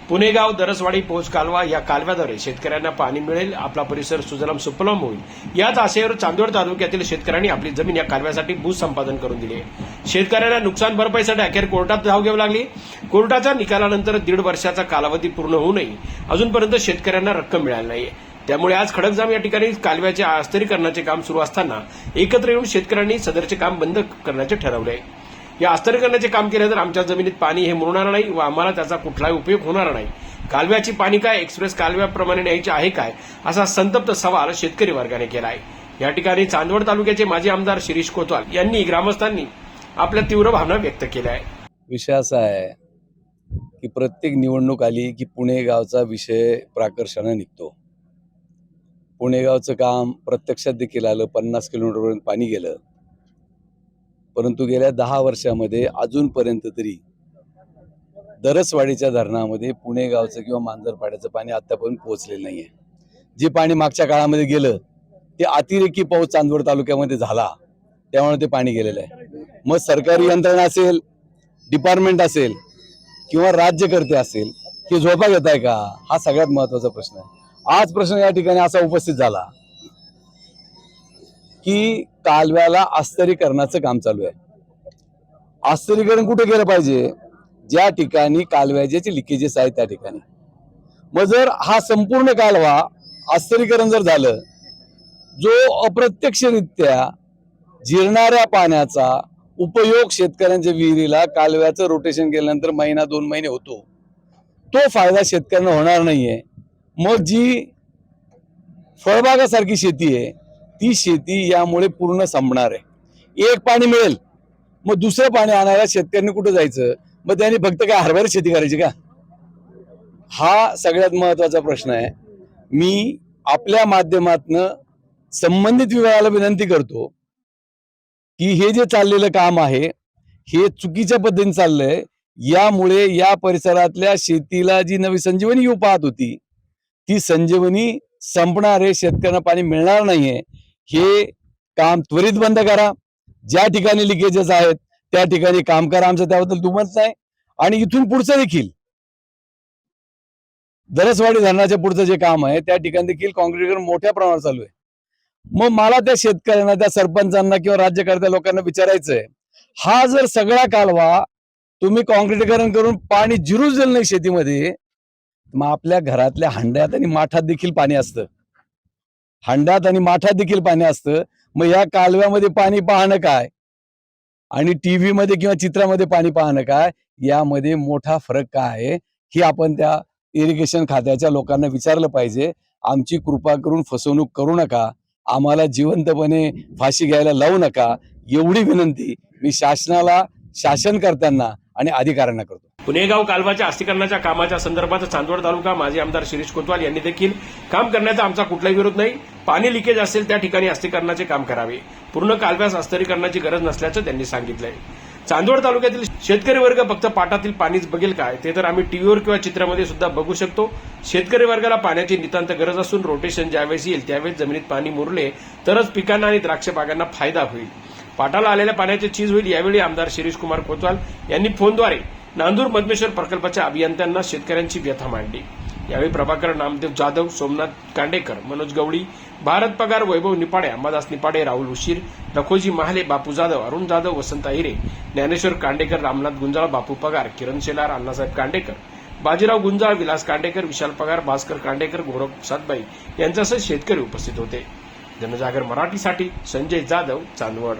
पुणेगाव दरसवाडी पोच कालवा या कालव्याद्वारे शेतकऱ्यांना पाणी मिळेल, आपला परिसर सुजलाम सुफलाम होईल याच आशयावर चांदवड तालुक्यातील शेतकऱ्यांनी आपली जमीन या कालव्यासाठी भूसंपादन करून दिली आहे। शेतकऱ्यांना नुकसान भरपाईसाठी अखेर कोर्टात धाव घ्यावी लागली। कोर्टाच्या निकालानंतर 1.5 वर्षाचा कालावधी पूर्ण होऊनही अजूनपर्यंत शेतकऱ्यांना रक्कम मिळाली नाही। त्यामुळे आज खडकजाम या ठिकाणी कालव्याचे अस्तरीकरणाचे काम सुरू असताना एकत्र येऊन शेतकऱ्यांनी सदरचे काम बंद करण्याचे ठरवले। या अस्तरीकरणाचे काम केले तर आमच्या जमिनीत पाणी हे मुरणार नाही व आम्हाला त्याचा कुठलाही उपयोग होणार नाही। कालव्याची पाणी काय एक्सप्रेस कालव्याप्रमाणे न्यायची आहे काय, असा संतप्त सवाल शेतकरी वर्गाने केला आहे। या ठिकाणी चांदवड तालुक्याचे माजी आमदार शिरीष कोतवाल यांनी ग्रामस्थांनी आपल्या तीव्र भावना व्यक्त केल्या आहे। विषय असा आहे की प्रत्येक निवडणूक आली की पुणे गावचा विषय प्राकर्षाने निघतो। पुणे गावचं काम प्रत्यक्षात देखील आलं, 50 किलोमीटरपर्यंत पाणी गेलं, परंतु गेल्या 10 वर्षामध्ये अजूनपर्यंत तरी दरसवाडीच्या धरणामध्ये पुणे गावचं किंवा मांजरपाड्याचं पाणी आतापर्यंत पोहोचलेलं नाहीये। जे पाणी मागच्या काळामध्ये गेलं ते अतिरेकी पाऊस चांदवड तालुक्यामध्ये झाला, त्यामुळे ते पाणी गेलेलं आहे। मग सरकारी यंत्रणा असेल, डिपार्टमेंट असेल किंवा राज्यकर्ते असेल, हे झोपा घेत आहे का, हा सगळ्यात महत्वाचा प्रश्न आहे। आज प्रश्न या ठिकाणी असा उपस्थित झाला की कालव्याला अस्तरीकरणाचं काम चालू आहे। अस्तरीकरण कुठे केलं पाहिजे? ज्या ठिकाणी कालव्याचे लिकेजेस आहेत त्या ठिकाणी। मग जर हा संपूर्ण कालवा अस्तरीकरण जर झालं, जो अप्रत्यक्षरित्या जिरणाऱ्या पाण्याचा उपयोग शेतकऱ्यांच्या विहिरीला कालव्याचं रोटेशन केल्यानंतर 1-2 महिने होतो, तो फायदा शेतकऱ्यांना होणार नाहीये। मग जी फळबागासारखी शेती आहे ती शेती यामुळे पूर्ण संपणार आहे। एक पाणी मिळेल, मग दुसरं पाणी आणायला शेतकऱ्यांनी कुठे जायचं? मग त्यांनी फक्त काय हरभरा शेती करायची का? हा सगळ्यात महत्वाचा प्रश्न आहे। मी आपल्या माध्यमातून संबंधित विभागाला विनंती करतो की हे जे चाललेलं काम आहे हे चुकीच्या पद्धतीने चाललंय। यामुळे या परिसरातल्या शेतीला जी नवी संजीवनी येऊ पाहत होती ती संजीवनी संपणार आहे, शेतकऱ्यांना पाणी मिळणार नाहीये। हे काम त्वरित बंद करा। ज्या ठिकाणी लिकेजेस आहेत त्या ठिकाणी काम करा, आमचं त्याबद्दल दुमत नाही। आणि इथून पुढचं देखील दरसवाडी धरणाच्या पुढचं जे काम आहे त्या ठिकाणी देखील काँक्रीटीकरण मोठ्या प्रमाणावर चालू आहे। मग मला त्या शेतकऱ्यांना, त्या सरपंचांना किंवा राज्यकर्त्या लोकांना विचारायचंय, हा जर सगळा कालवा तुम्ही काँक्रीटीकरण करून पाणी जिरूच दिलं नाही शेतीमध्ये, मग आपल्या घरातल्या हंड्यात आणि माठात देखील पाणी असतं, हंड्यात आणि माठात देखील पाणी असतं। मग या कालव्यामध्ये पाणी पाहणं काय आणि टीव्ही मध्ये किंवा चित्रामध्ये पाणी पाहणं काय, यामध्ये मोठा फरक काय आहे हे आपण त्या इरिगेशन खात्याच्या लोकांना विचारलं पाहिजे। आमची कृपा करून फसवणूक करू नका, आम्हाला जिवंतपणे फाशी घ्यायला लावू नका, एवढी विनंती मी शासनाला, शासनकर्त्यांना आणि अधिकाऱ्यांना करतो। पुणेगाव कालव्याच्या अस्तरीकरणाच्या कामाच्या संदर्भात चांदवड तालुका माजी आमदार शिरीष कोतवाल यांनी देखील काम करण्याचा आमचा कुठलाही विरोध नाही, पाणी लिकेज असेल त्या ठिकाणी अस्तरीकरणाचे काम करावे, पूर्ण कालव्यास अस्तरीकरणाची गरज नसल्याचं त्यांनी सांगितलंय। चांदवड तालुक्यातील शेतकरी वर्ग फक्त पाटातील पाणीच बघेल काय, ते तर आम्ही टीव्हीवर किंवा चित्रामध्ये सुद्धा बघू शकतो। शेतकरी वर्गाला पाण्याची नितांत गरज असून रोटेशन ज्यावेळेस येईल त्यावेळेस जमिनीत पाणी मुरले तरच पिकांना आणि द्राक्ष बागांना फायदा होईल, पाटाला आलेल्या पाण्याची चीज होईल। यावेळी आमदार शिरीष कुमार कोतवाल यांनी फोनद्वारे नांदूर मधमेश्वर प्रकल्पाच्या अभियंत्यांना शेतकऱ्यांची व्यथा मांडली। यावेळी प्रभाकर नामदेव जाधव, सोमनाथ कांडेकर, मनोज गवळी, भारत पगार, वैभव निपाडे, अंबादास निपाडे, राहुल उशीर, लखोजी महाले, बापू जाधव, अरुण जाधव, वसंत अहिरे, ज्ञानेश्वर कांडेकर, रामनाथ गुंजाळ, बापू पगार, किरण शेलार, अण्णासाहेब कांडेकर, बाजीराव गुंजाळ, विलास कांडेकर, विशाल पगार, भास्कर कांडेकर, गोरख सातबाई यांच्यासह शेतकरी उपस्थित होते। जनजागर मराठीसाठी संजय जाधव, चांदवड।